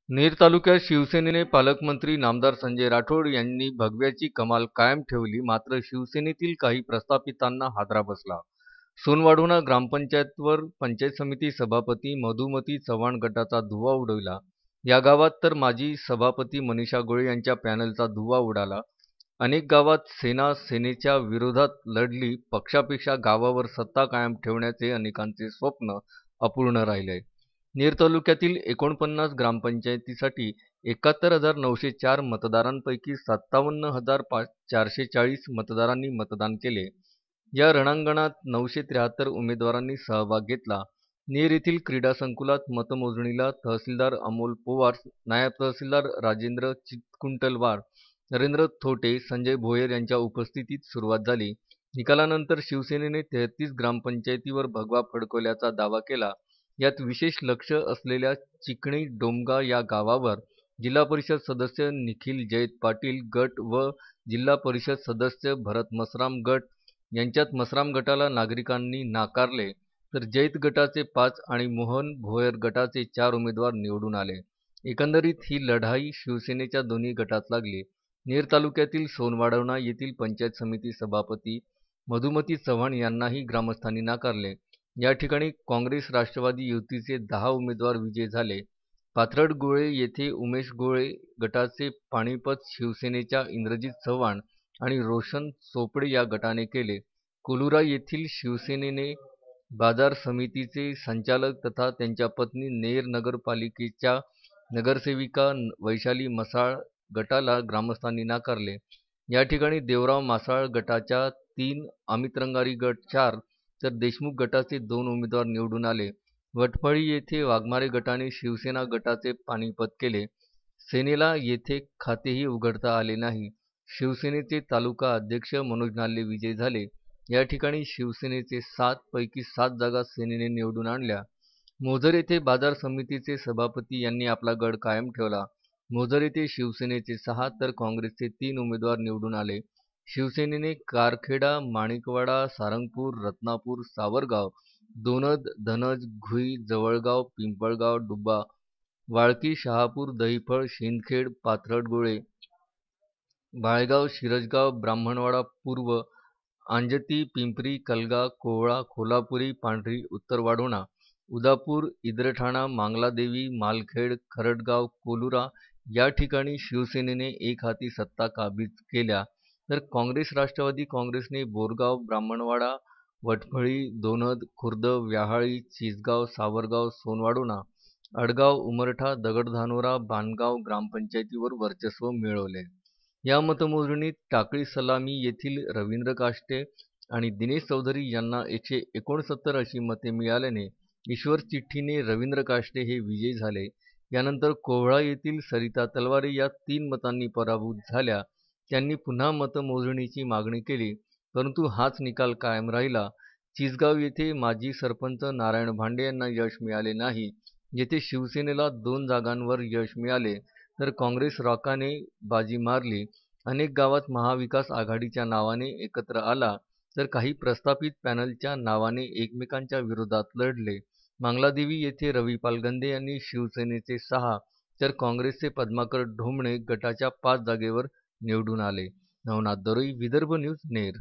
नेर तालुक्यात शिवसेनेने पालकमंत्री नामदार संजय राठोड यांनी भगव्याची कमाल कायम ठेवली, मात्र शिवसेनेतील काही प्रस्थापितांना हादरा बसला. सोनवाढोणा ग्रामपंचायतवर पंचायत समिती सभापती मधुमती चव्हाण गटाचा धुव्वा उडविला. या गावात तर माजी सभापती मनीषा गोळे यांच्या पॅनलचा धुव्वा उडाला. अनेक गावात सेनेच्या विरोधात लढली. पक्षापेक्षा गावावर सत्ता कायम ठेवण्याचे अनेकांचे स्वप्न अपूर्ण राहिले. नेर तालुक्यातील 49 ग्रामपंचायतीसाठी 71,904 मतदारांपैकी 57,440 मतदारांनी मतदान केले. या रणांगणात 973 उमेदवारांनी सहभाग घेतला. नेर येथील क्रीडा संकुलात मतमोजणीला तहसीलदार अमोल पोवार, नायब तहसीलदार राजेंद्र चितकुंटलवार, नरेंद्र थोटे, संजय भोयर यांच्या उपस्थितीत सुरुवात झाली. निकालानंतर शिवसेनेने 33 ग्रामपंचायतीवर भगवा फडकवल्याचा दावा केला. यात विशेष लक्ष असलेल्या चिकणी डोमगा या गावावर जिल्हा परिषद सदस्य निखिल जयत पाटील गट व जिल्हा परिषद सदस्य भरत मसराम गट यांच्यात मसराम गटाला नागरिकांनी नाकारले, तर जैत गटाचे 5 आणि मोहन भोयर गटाचे 4 उमेदवार निवडून आले. एकंदरीत ही लढाई शिवसेनेच्या दोन्ही गटात लागली. नेर तालुक्यातील सोनवाढोणा येथील पंचायत समिती सभापती मधुमती चव्हाण यांनाही ग्रामस्थांनी नाकारले. या ठिकाणी काँग्रेस राष्ट्रवादी युतीचे 10 उमेदवार विजयी झाले. पाथरड गोळे येथे उमेश गोळे गटाचे पाणीपत शिवसेनेच्या इंद्रजित चव्हाण आणि रोशन चोपडे या गटाने केले. कोलुरा येथील शिवसेनेने बाजार समितीचे संचालक तथा त्यांच्या पत्नी नेर नगरपालिकेच्या नगरसेविका वैशाली मसाळ गटाला ग्रामस्थांनी नाकारले. या ठिकाणी देवराव मासाळ गटाच्या 3, अमित रंगारी गट 4 तर देशमुख गटाचे 2 उमेदवार निवडून आले. वटफळी येथे वाघमारे गटाने शिवसेना गटाचे पाणीपत केले. सेनेला येथे खातेही उघडता आले नाही. शिवसेनेचे तालुका अध्यक्ष मनोज नाल्ले विजयी झाले. या ठिकाणी शिवसेनेचे 7 पैकी 7 जागा सेनेने निवडून आणल्या. मोझर येथे बाजार समितीचे सभापती यांनी आपला गड कायम ठेवला. मोझर येथे शिवसेनेचे 6 तर काँग्रेसचे 3 उमेदवार निवडून आले. शिवसेनेने कारखेडा, माणिकवाडा, सारंगपूर, रत्नापूर, सावरगाव, दोनद, धनज, घुई, जवळगाव, पिंपळगाव, डुब्बा, वाळकी, शहापूर, दहिफळ, शिंदखेड, पाथरड गोळे, बाळेगाव, शिरजगाव, ब्राह्मणवाडा पूर्व, अंजती, पिंपरी, कलगा, कोवळा, कोल्हापुरी, पांढरी, उत्तर वाढोणा, उदापूर, इद्रठाणा, मांगलादेवी, मालखेड, खरडगाव, कोलुरा या ठिकाणी शिवसेनेने एकहाती सत्ता काबीज केल्या, तर काँग्रेस राष्ट्रवादी काँग्रेसने बोरगाव, ब्राह्मणवाडा, वटफळी, दोनद, खुर्द, व्याहाळी, चिसगाव, सावरगाव, सोनवाढोणा, अडगाव, उमरठा, दगडधानोरा, बाणगाव ग्रामपंचायतीवर वर्चस्व मिळवले. या मतमोजणीत टाकळी सलामी येथील रवींद्र काष्टे आणि दिनेश चौधरी यांना 169 अशी मते मिळाल्याने ईश्वर चिठ्ठीने रवींद्र काष्टे हे विजयी झाले. यानंतर कोवळा येथील सरिता तलवारे या 3 मतांनी पराभूत झाल्या. त्यांनी पुन्हा मतमोजणीची मागणी केली, परंतु हाच निकाल कायम राहिला. चिसगाव येथे माजी सरपंच नारायण भांडे यांना यश मिळाले नाही. येथे शिवसेनेला 2 जागांवर यश मिळाले, तर काँग्रेस राकाने बाजी मारली. अनेक गावात महाविकास आघाडीच्या नावाने एकत्र आला, तर काही प्रस्थापित पॅनलच्या नावाने एकमेकांच्या विरोधात लढले. मांगलादेवी येथे रविपाल गंधे यांनी शिवसेनेचे 6 तर काँग्रेसचे पद्माकर ढोमणे गटाच्या 5 जागेवर निवडून आले. नवनाथ दरोई, विदर्भ न्यूज, नेर.